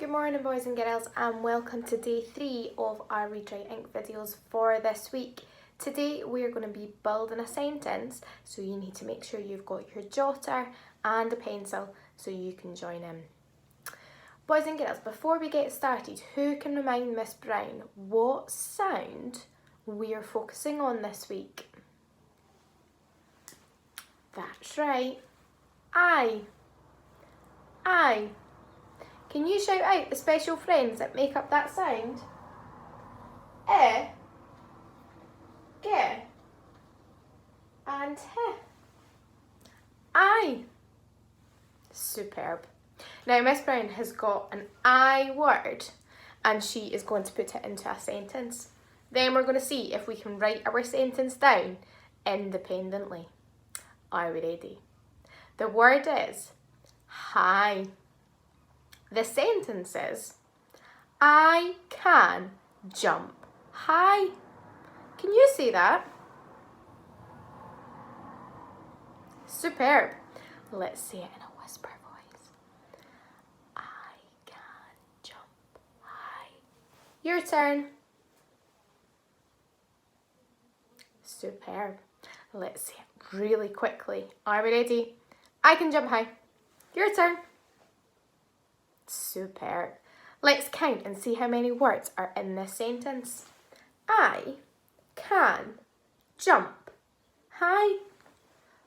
Good morning boys and girls, and welcome to day 3 of our Read Write Ink videos for this week. Today we're going to be building a sentence, so you need to make sure you've got your jotter and a pencil so you can join in. Boys and girls, before we get started, who can remind Miss Brown what sound we are focusing on this week? That's right, I. Can you shout out the special friends that make up that sound? G, and H. I. Superb. Now Miss Brown has got an I word and she is going to put it into a sentence. Then we're going to see if we can write our sentence down independently. Are we ready? The word is hi. The sentence is, I can jump high. Can you say that? Superb. Let's say it in a whisper voice. I can jump high. Your turn. Superb. Let's say it really quickly. Are we ready? I can jump high. Your turn. Superb. Let's count and see how many words are in this sentence. I can jump high.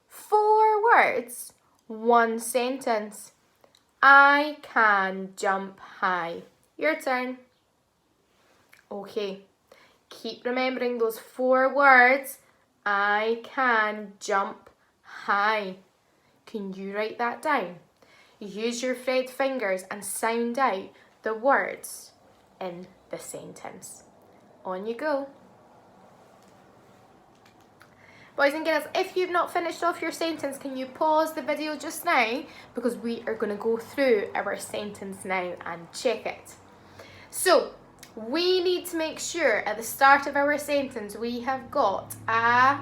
4 words, 1 sentence. I can jump high. Your turn. Okay, keep remembering those 4 words. I can jump high. Can you write that down? Use your thread fingers and sound out the words in the sentence. On you go. Boys and girls, if you've not finished off your sentence, can you pause the video just now? Because we are going to go through our sentence now and check it. So, we need to make sure at the start of our sentence we have got a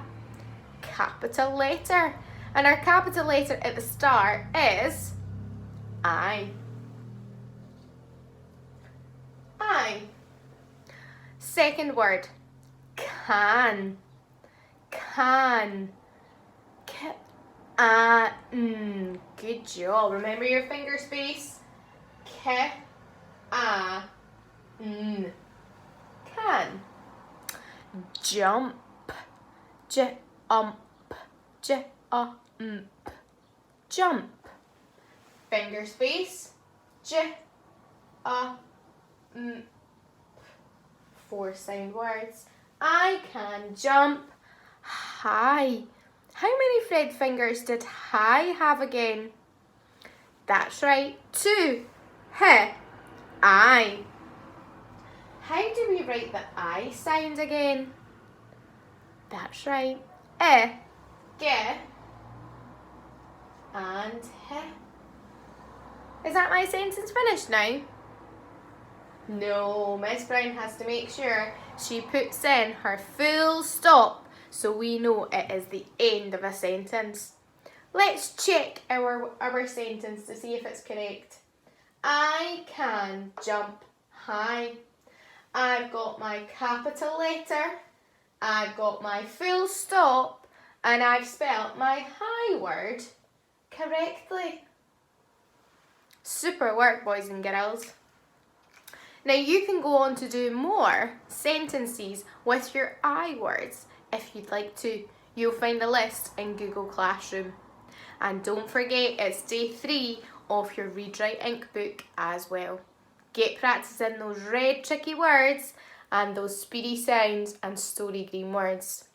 capital letter. And our capital letter at the start is I. Second word, can. Good job. Remember your finger space. Can. Jump. Jump. Finger space. 4 sound words. I can jump high. How many thread fingers did high have again? That's right, 2. I. How do we write the I sound again? That's right, G, and H. Is that my sentence finished now? No, Miss Brown has to make sure she puts in her full stop so we know it is the end of a sentence. Let's check our sentence to see if it's correct. I can jump high. I've got my capital letter, I've got my full stop, and I've spelled my hi word correctly. Super work, boys and girls. Now you can go on to do more sentences with your I words if you'd like to. You'll find the list in Google Classroom. And don't forget, it's day 3 of your Read Write Ink book as well. Get practicing those red tricky words and those speedy sounds and story green words.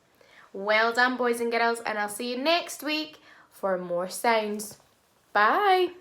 Well done boys and girls, and I'll see you next week for more sounds. Bye!